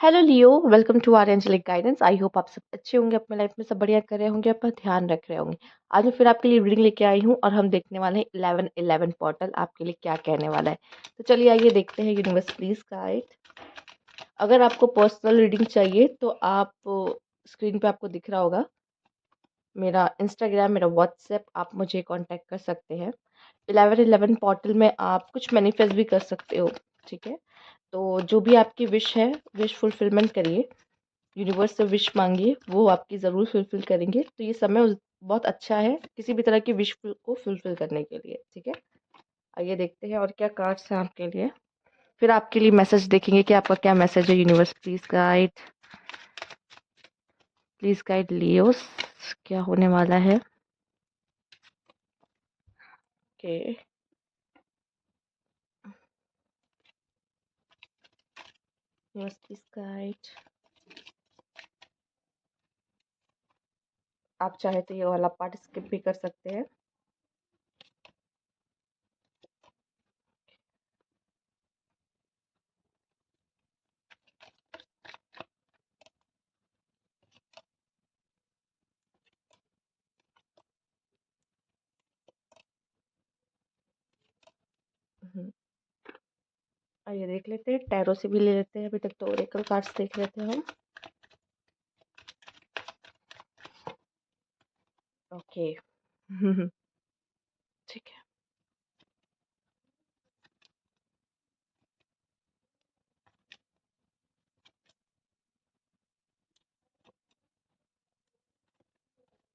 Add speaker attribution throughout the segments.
Speaker 1: Hello Leo, welcome to our angelic guidance. I hope आप सब अच्छे होंगे, अपने लाइफ में सब बढ़िया कर रहे होंगे, अपना ध्यान रख रहे होंगे। आज मैं फिर आपके लिए रीडिंग लेके आई हूँ और हम देखने वाले हैं 11-11 पोर्टल आपके लिए क्या कहने वाला है। तो चलिए आइए देखते हैं यूनिवर्स प्लीज गाइड। अगर आपको पर्सनल रीडिंग चाहिए तो आप स्क्रीन पे आपको दिख रहा होगा मेरा इंस्टाग्राम, मेरा व्हाट्सएप, आप मुझे कांटेक्ट कर सकते हैं। 11-11 पोर्टल में आप कुछ मैनिफेस्ट भी कर सकते हो, ठीक है। तो जो भी आपकी विश है, विश फुलफिलमेंट करिए, यूनिवर्स से विश मांगिए, वो आपकी ज़रूर फुलफिल करेंगे। तो ये समय बहुत अच्छा है किसी भी तरह की विश को फुलफिल करने के लिए, ठीक है। आइए देखते हैं और क्या कार्ड्स हैं आपके लिए। फिर आपके लिए मैसेज देखेंगे कि आपका क्या मैसेज है। यूनिवर्स प्लीज गाइड लियोस, क्या होने वाला है। Okay, universe please guide. आप चाहे तो ये वाला पार्ट स्किप भी कर सकते हैं। हम्म, आइए देख लेते हैं, टैरो से भी ले लेते हैं। अभी तक तो ओरेकल कार्ड्स देख लेते हैं हम। ओके ठीक है,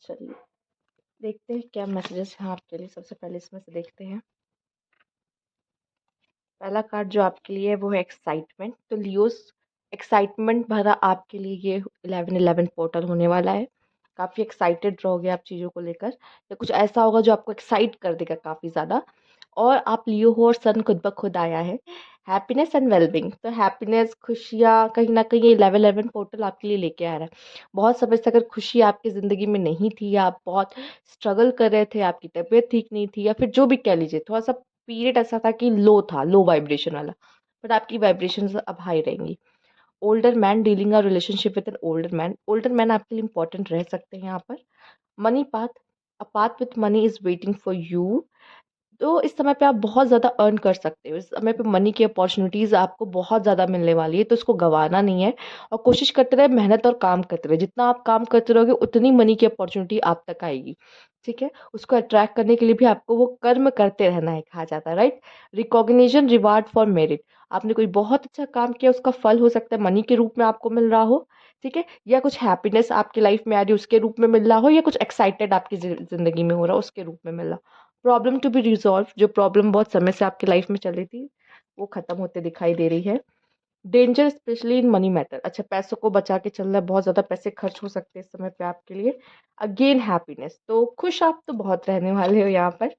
Speaker 1: चलिए देखते हैं क्या मैसेजेस हैं आपके लिए। सबसे पहले इसमें से देखते हैं। पहला कार्ड जो आपके लिए है वो है एक्साइटमेंट। तो लियोस, एक्साइटमेंट भरा आपके लिए ये 11-11 पोर्टल होने वाला है। काफ़ी एक्साइटेड रहोगे आप चीज़ों को लेकर, या कुछ ऐसा होगा जो आपको एक्साइट कर देगा काफ़ी ज़्यादा। और आप लियो हो और सन खुद ब खुद आया है। हैप्पीनेस एंड वेलबिंग, तो हैप्पीनेस, खुशियाँ, कहीं ना कहीं ये 11-11 पोर्टल आपके लिए लेके आ रहा है। बहुत समय से अगर खुशी आपकी ज़िंदगी में नहीं थी, या आप बहुत स्ट्रगल कर रहे थे, आपकी तबीयत ठीक नहीं थी, या फिर जो भी कह लीजिए, थोड़ा सा पीरियड ऐसा था कि लो था, लो वाइब्रेशन वाला, बट आपकी वाइब्रेशंस अब हाई रहेंगी। Older man dealing a relationship with an older man आपके लिए इंपॉर्टेंट रह सकते हैं यहाँ पर। Money path, a path with money is waiting for you. तो इस समय पे आप बहुत ज़्यादा अर्न कर सकते हो। इस समय पे मनी की अपॉर्चुनिटीज़ आपको बहुत ज़्यादा मिलने वाली है, तो इसको गंवाना नहीं है। और कोशिश करते रहे, मेहनत और काम करते रहे। जितना आप काम करते रहोगे उतनी मनी की अपॉर्चुनिटी आप तक आएगी, ठीक है। उसको अट्रैक्ट करने के लिए भी आपको वो कर्म करते रहना है, कहा जाता है, right. Recognition, reward for merit, आपने कोई बहुत अच्छा काम किया, उसका फल हो सकता है मनी के रूप में आपको मिल रहा हो, ठीक है। या कुछ हैप्पीनेस आपकी लाइफ में आ रही है उसके रूप में मिल रहा हो, या कुछ एक्साइटेड आपकी ज़िंदगी में हो रहा हो उसके रूप में मिल रहा हो। प्रॉब्लम टू बी रिजॉल्व, जो प्रॉब्लम बहुत समय से आपकी लाइफ में चल रही थी वो खत्म होते दिखाई दे रही है। Danger specially in money matter, अच्छा पैसों को बचा के चलना है, बहुत ज़्यादा पैसे खर्च हो सकते हैं इस समय पे आपके लिए। अगेन हैप्पीनेस, तो खुश आप तो बहुत रहने वाले हो यहाँ पर।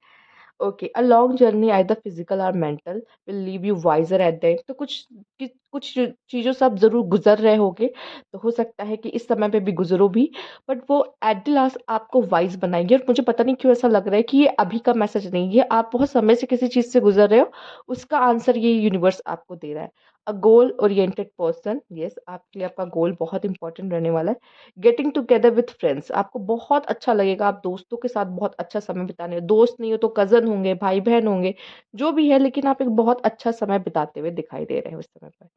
Speaker 1: Okay, a long journey either physical or mental will leave you wiser at the end. तो कुछ चीज़ों से आप ज़रूर गुजर रहे होगे, तो हो सकता है कि इस समय पे भी गुजरो भी, बट वो एट द लास्ट आपको वाइज बनाएंगे। और मुझे पता नहीं क्यों ऐसा लग रहा है कि ये अभी का मैसेज नहीं है, आप बहुत समय से किसी चीज़ से गुजर रहे हो, उसका आंसर ये यूनिवर्स आपको दे रहा है। अ गोल ओरिएंटेड पर्सन, यस, आपके लिए आपका गोल बहुत इंपॉर्टेंट रहने वाला है। गेटिंग टुगेदर विथ फ्रेंड्स, आपको बहुत अच्छा लगेगा, आप दोस्तों के साथ बहुत अच्छा समय बिताने, दोस्त नहीं हो तो कज़न होंगे, भाई बहन होंगे, जो भी है, लेकिन आप एक बहुत अच्छा समय बिताते हुए दिखाई दे रहे हो इस समय पर,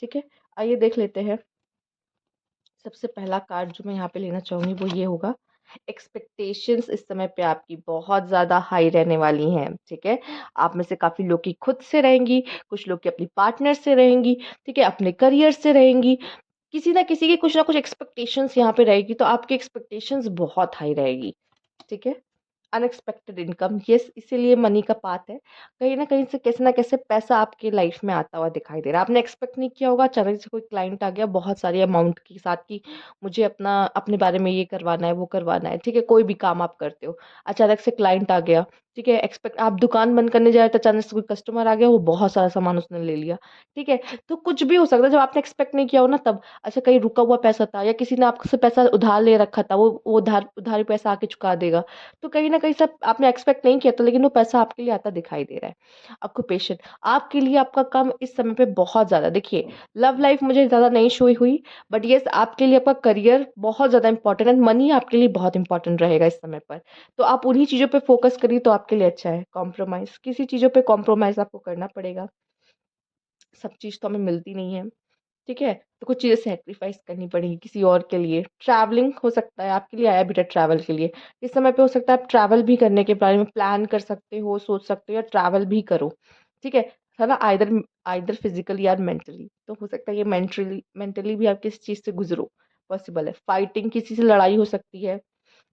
Speaker 1: ठीक है। आइए देख लेते हैं। सबसे पहला कार्ड जो मैं यहाँ पे लेना चाहूँगी वो ये होगा। एक्सपेक्टेशंस इस समय पे आपकी बहुत ज़्यादा हाई रहने वाली हैं, ठीक है। आप में से काफ़ी लोग की खुद से रहेंगी, कुछ लोग की अपनी पार्टनर से रहेंगी, ठीक है, अपने करियर से रहेंगी। किसी ना किसी की कुछ ना कुछ एक्सपेक्टेशंस यहाँ पे रहेगी, तो आपकी एक्सपेक्टेशंस बहुत हाई रहेगी, ठीक है। अनएक्सपेक्टेड इनकम, यस, इसीलिए मनी का पाथ है। कहीं न कहीं से कैसे ना कैसे पैसा आपकी लाइफ में आता हुआ दिखाई दे रहा है। आपने एक्सपेक्ट नहीं किया होगा, अचानक से कोई क्लाइंट आ गया बहुत सारी अमाउंट के साथ कि मुझे अपने बारे में ये करवाना है, वो करवाना है, ठीक है। कोई भी काम आप करते हो, अचानक से क्लाइंट आ गया, ठीक है? आप दुकान बंद करने जा रहे थे, अचानक से कोई कस्टमर आ गया, वो बहुत सारा सामान उसने ले लिया, ठीक है? तो कुछ भी हो सकता है जब आपने एक्सपेक्ट नहीं किया हो ना तब। अच्छा कहीं रुका हुआ पैसा था या किसी ने आपसे पैसा उधार ले रखा था, वो उधारी पैसा आके चुका देगा। तो कहीं न कहीं सब आपने एक्सपेक्ट नहीं किया था लेकिन वो पैसा आपके लिए आता दिखाई दे रहा है। ऑक्यूपेशन आपके लिए आपका काम इस समय पे बहुत ज़्यादा देखिए, लव लाइफ मुझे ज़्यादा नहीं शो हुई बट येस आपके लिए आपका करियर बहुत ज़्यादा इम्पोर्टेंट है, मनी आपके लिए बहुत इम्पोर्टेंट रहेगा इस समय पर। तो आप उन्हीं चीज़ों पे फ़ोकस करिए तो आपके लिए अच्छा है। कॉम्प्रोमाइज़ किसी चीज़ों पे कॉम्प्रोमाइज़ आपको करना पड़ेगा। सब चीज़ तो हमें मिलती नहीं है, ठीक है? तो कुछ चीज़ें सैक्रिफ़ाइस करनी पड़ेंगी किसी और के लिए। ट्रैवलिंग हो सकता है आपके लिए आया बेटा ट्रैवल के लिए। इस समय पे हो सकता है आप ट्रैवल भी करने के बारे में प्लान कर सकते हो, सोच सकते हो या ट्रैवल भी करो, ठीक है ना? आइदर फिज़िकली या मेंटली। तो हो सकता है ये मेंटली मेंटली भी आप किसी चीज़ से गुज़रो, पॉसिबल है। फाइटिंग किसी से लड़ाई हो सकती है।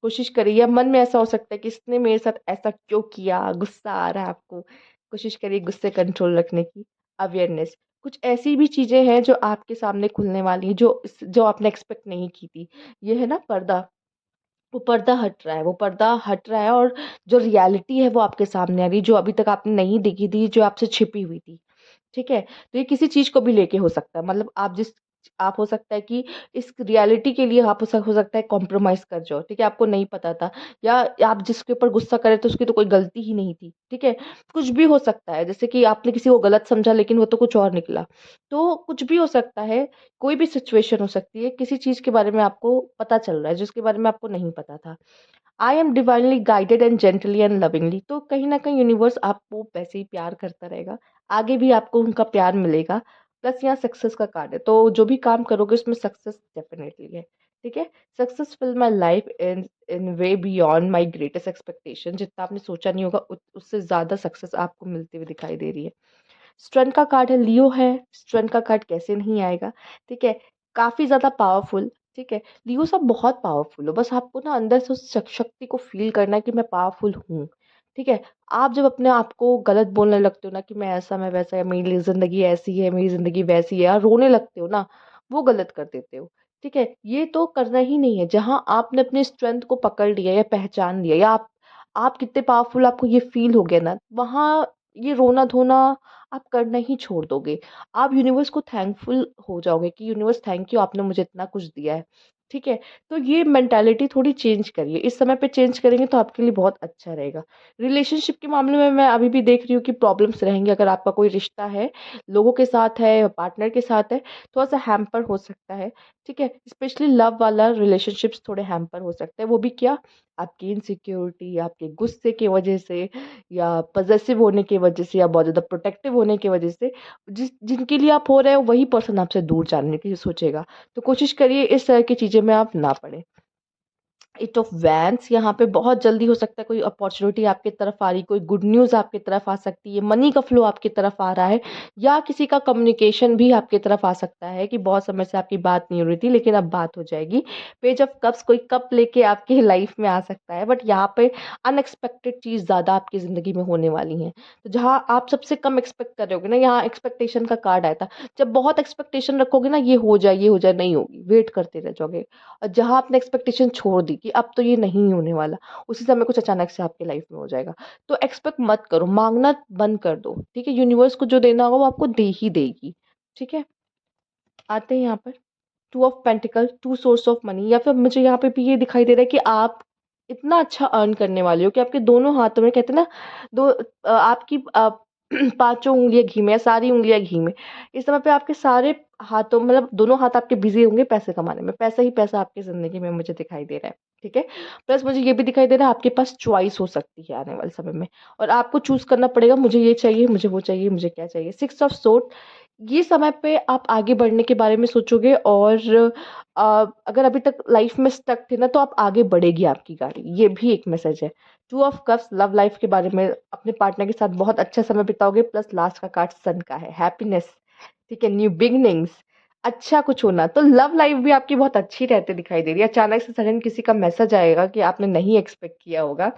Speaker 1: कोशिश करिए या मन में ऐसा हो सकता है कि इसने मेरे साथ ऐसा क्यों किया? गुस्सा आ रहा है आपको। कोशिश करिए गुस्से कंट्रोल रखने की। अवेयरनेस कुछ ऐसी भी चीज़ें हैं जो आपके सामने खुलने वाली हैं जो आपने एक्सपेक्ट नहीं की थी। ये है ना पर्दा, वो पर्दा हट रहा है, वो पर्दा हट रहा है और जो रियलिटी है वो आपके सामने आ रही है, जो अभी तक आपने नहीं देखी थी, जो आपसे छिपी हुई थी। ठीक है? तो ये किसी चीज़ को भी लेके हो सकता है मतलब आप हो सकता है कि इस रियलिटी के लिए आप हो सकता है कॉम्प्रोमाइज़ कर जाओ, ठीक है? आपको नहीं पता था या आप जिसके ऊपर गुस्सा कर रहे थे उसकी तो कोई गलती ही नहीं थी, ठीक है? कुछ भी हो सकता है जैसे कि आपने किसी को गलत समझा लेकिन वो तो कुछ और निकला। तो कुछ भी हो सकता है, कोई भी सिचुएशन हो सकती है, किसी चीज़ के बारे में आपको पता चल रहा है जिसके बारे में आपको नहीं पता था। I am divinely guided and gently and lovingly तो कहीं न कहीं यूनिवर्स आपको वैसे ही प्यार करता रहेगा। आगे भी आपको उनका प्यार मिलेगा। प्लस यहाँ सक्सेस का कार्ड है, तो जो भी काम करोगे उसमें सक्सेस डेफ़िनेटली है। ठीक है? Success fill my life in in way beyond my greatest expectation जितना आपने सोचा नहीं होगा उससे ज़्यादा सक्सेस आपको मिलती हुई दिखाई दे रही है। स्ट्रेंथ का कार्ड है, लियो है, स्ट्रेंथ का कार्ड कैसे नहीं आएगा, ठीक है? काफ़ी ज़्यादा पावरफुल, ठीक है? लियो सब बहुत पावरफुल हो, बस आपको ना अंदर से उस शक्ति को फ़ील करना है कि मैं पावरफुल हूँ, ठीक है? आप जब अपने आप को गलत बोलने लगते हो ना कि मैं ऐसा, मैं वैसा या मेरी ज़िंदगी ऐसी है, मेरी ज़िंदगी वैसी है या रोने लगते हो ना, वो गलत कर देते हो, ठीक है? ये तो करना ही नहीं है, जहाँ आपने अपनी स्ट्रेंथ को पकड़ लिया या पहचान लिया या आप कितने पावरफुल आपको ये फ़ील हो गया ना, वहाँ ये रोना-धोना आप करना ही छोड़ दोगे। आप यूनिवर्स को थैंकफुल हो जाओगे कि यूनिवर्स थैंक यू आपने मुझे इतना कुछ दिया है। ठीक है? तो ये मेंटालिटी थोड़ी चेंज करिए। इस समय पे चेंज करेंगे तो आपके लिए बहुत अच्छा रहेगा। रिलेशनशिप के मामले में मैं अभी भी देख रही हूँ कि प्रॉब्लम्स रहेंगी अगर आपका कोई रिश्ता है, लोगों के साथ है, पार्टनर के साथ है, थोड़ा-सा हैम्पर हो सकता है। ठीक है? स्पेशली लव वाला रिलेशनशिप्स थोड़े हैम्पर हो सकते हैं। वो भी क्या? आपकी इनसिक्योरिटी, आपके गुस्से की वजह से या पॉसेसिव होने की वजह से या बहुत ज़्यादा प्रोटेक्टिव होने की वजह से जिनके लिए आप हो रहे हो वही पर्सन आपसे दूर जाने की सोचेगा। तो कोशिश करिए इस तरह की चीज़ें में आप ना पड़ें। एट ऑफ वैन्स यहाँ पे बहुत जल्दी हो सकता है कोई अपॉर्च्युनिटी आपकी तरफ आ रही, कोई गुड न्यूज़ आपकी तरफ आ सकती है, मनी का फ्लो आपकी तरफ आ रहा है या किसी का कम्युनिकेशन भी आपकी तरफ आ सकता है कि बहुत समय से आपकी बात नहीं हो रही थी लेकिन अब बात हो जाएगी। पेज ऑफ कप्स कोई कप लेके आपकी लाइफ में आ सकता है बट यहाँ पे अनएक्सपेक्टेड चीज़ ज़्यादा आपकी ज़िंदगी में होने वाली हैं। तो जहाँ आप सबसे कम एक्सपेक्ट कर रहे होगे ना यहाँ एक्सपेक्टेशन का कार्ड आया था। जब बहुत एक्सपेक्टेशन रखोगे ना ये हो जाए, नहीं होगी, वेट करते रह जाओगे। और जहाँ आपने एक्सपेक्टेशन छोड़ दी कि अब तो ये नहीं होने वाला, उसी समय कुछ अचानक से आपकी लाइफ में हो जाएगा। तो एक्सपेक्ट मत करो, माँगना बंद कर दो, ठीक है? यूनिवर्स को जो देना होगा वो आपको दे ही देगी, ठीक है? आते हैं यहाँ पर two of pentacle, to source of money या फिर मुझे यहाँ पे भी ये दिखाई दे रहा है कि आप इतना अच्छा अर्न करने वाले हो कि आपके दोनों हाथों में कहते हैं ना आपकी पाँचों उँगलियाँ घी में या सारी उँगलियाँ घी में। इस समय पे आपके सारे हाथों मतलब दोनों हाथ आपके बिज़ी होंगे पैसे कमाने में। पैसा ही पैसा आपकी ज़िंदगी में मुझे दिखाई दे रहा है, ठीक है? प्लस मुझे ये भी दिखाई दे रहा है आपके पास चॉइस हो सकती है आने वाले समय में और आपको चूज़ करना पड़ेगा मुझे ये चाहिए, मुझे वो चाहिए, मुझे क्या चाहिए। सिक्स ऑफ सोर्ड ये समय पे आप आगे बढ़ने के बारे में सोचोगे और अगर अभी तक लाइफ में स्टक थे ना तो आप आगे बढ़ेगी आपकी गाड़ी, ये भी एक मैसेज है। Two of cups love life के बारे में अपने पार्टनर के साथ बहुत अच्छा समय बिताओगे प्लस लास्ट का कार्ड सन का है, हैप्पीनेस, ठीक है, न्यू बिगिनिंग्स, अच्छा कुछ होना। तो लव लाइफ भी आपकी बहुत अच्छी रहती दिखाई दे रही है। अचानक से सडन किसी का मैसेज आएगा कि आपने नहीं एक्सपेक्ट किया होगा,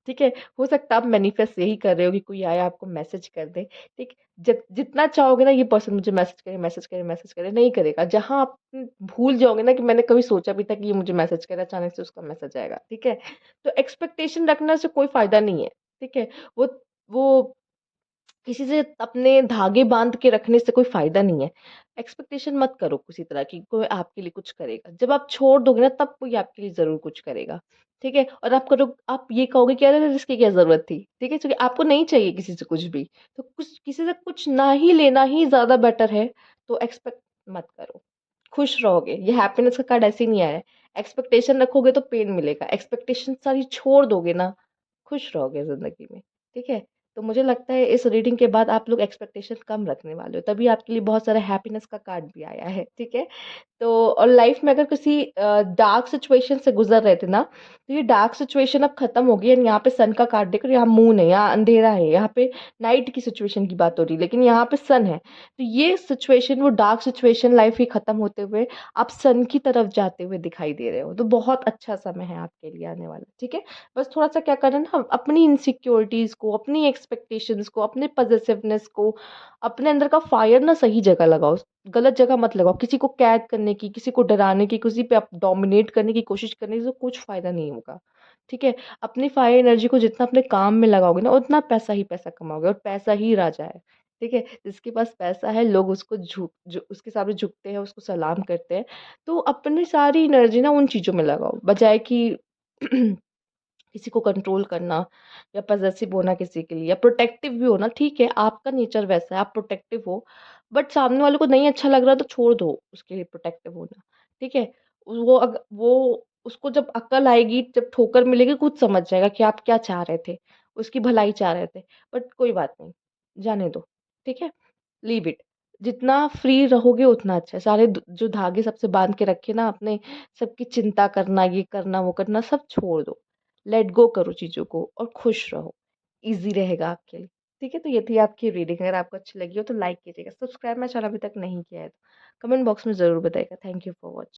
Speaker 1: ठीक है? हो सकता है आप मैनिफेस्ट यही कर रहे हो कि कोई आया आपको मैसेज कर दे, ठीक? जितना चाहोगे ना ये पर्सन मुझे मैसेज करे, मैसेज करे, मैसेज करे, नहीं करेगा। जहाँ आप भूल जाओगे ना कि मैंने कभी सोचा भी था कि ये मुझे मैसेज करे, अचानक से उसका मैसेज आएगा, ठीक है? तो एक्सपेक्टेशन रखने से कोई फ़ायदा नहीं है। ठीक है? वो किसी से अपने धागे बांध के रखने से कोई फायदा नहीं है। एक्सपेक्टेशन मत करो किसी तरह की, कोई आपके लिए कुछ करेगा। जब आप छोड़ दोगे ना तब कोई आपके लिए ज़रूर कुछ करेगा, ठीक है? और आप ये कहोगे कि अरे इसकी क्या ज़रूरत थी, ठीक है? क्योंकि आपको नहीं चाहिए किसी से कुछ भी, तो कुछ किसी से कुछ ना ही लेना ही ज़्यादा बेटर है, तो एक्सपेक्ट मत करो। खुश रहोगे, ये हैप्पीनेस का कार्ड ऐसे ही नहीं आया है। एक्सपेक्टेशन रखोगे तो पेन मिलेगा, एक्सपेक्टेशन सारी छोड़ दोगे ना, खुश रहोगे ज़िंदगी में, ठीक है? तो मुझे लगता है इस रीडिंग के बाद आप लोग एक्सपेक्टेशन कम रखने वाले हो, तभी आपके लिए बहुत सारा हैप्पीनेस का कार्ड भी आया है, ठीक है? तो और लाइफ में अगर किसी डार्क सिचुएशन से गुज़र रहे थे ना, तो ये डार्क सिचुएशन अब खत्म हो गई है। यहाँ पे सन का कार्ड देखो, यहाँ मून है, यहाँ अंधेरा है, यहाँ पे नाइट की सिचुएशन की बात हो रही है, लेकिन यहाँ पे सन है। तो ये सिचुएशन, वो डार्क सिचुएशन लाइफ की खत्म होते हुए आप सन की तरफ जाते हुए दिखाई दे रहे हो, तो बहुत अच्छा समय है आपके लिए आने वाला, ठीक है? बस थोड़ा-सा क्या करना है ना, हम अपनी इनसिक्योरिटीज़ को, अपनी एक्सपेक्टेशंस को, अपने पॉसेसिवनेस को, अपने अंदर का फायर ना सही जगह लगाओ, गलत जगह मत लगाओ। किसी को कैद करने की, किसी को डराने की, किसी पे आप डोमिनेट करने की कोशिश करने से कुछ फ़ायदा नहीं होगा, ठीक है? अपनी फायर एनर्जी को जितना अपने काम में लगाओगे ना, उतना पैसा ही पैसा कमाओगे, और पैसा ही राजा है, ठीक है? जिसके पास पैसा है, लोग उसको उसके सामने झुकते हैं, उसको सलाम करते हैं। तो अपनी सारी एनर्जी ना उन चीज़ों में लगाओ, बजाए कि किसी को कंट्रोल करना या पॉसेसिव होना किसी के लिए, या प्रोटेक्टिव भी होना, ठीक है, आपका नेचर वैसा है, आप प्रोटेक्टिव हो, बट सामने वाले को नहीं अच्छा लग रहा तो छोड़ दो उसके लिए प्रोटेक्टिव होना, ठीक है? वो उसको जब अक्ल आएगी, जब ठोकर मिलेगी, खुद समझ जाएगा कि आप क्या चाह रहे थे, उसकी भलाई चाह रहे थे, बट कोई बात नहीं, जाने दो, ठीक है? Leave it. जितना फ्री रहोगे उतना अच्छा है। सारे जो धागे सबसे बांध के रखे ना आपने, सबकी चिंता करना, ये करना, वो करना, सब छोड़ दो। लेट गो करो चीज़ों को और खुश रहो। ईज़ी रहेगा आपके लिए। ठीक है? तो ये थी आपकी रीडिंग। अगर आपको अच्छी लगी हो तो लाइक कीजिएगा। सब्सक्राइब मेरा चैनल अभी तक नहीं किया है तो कमेंट बॉक्स में ज़रूर बताइएगा। Thank you for watching.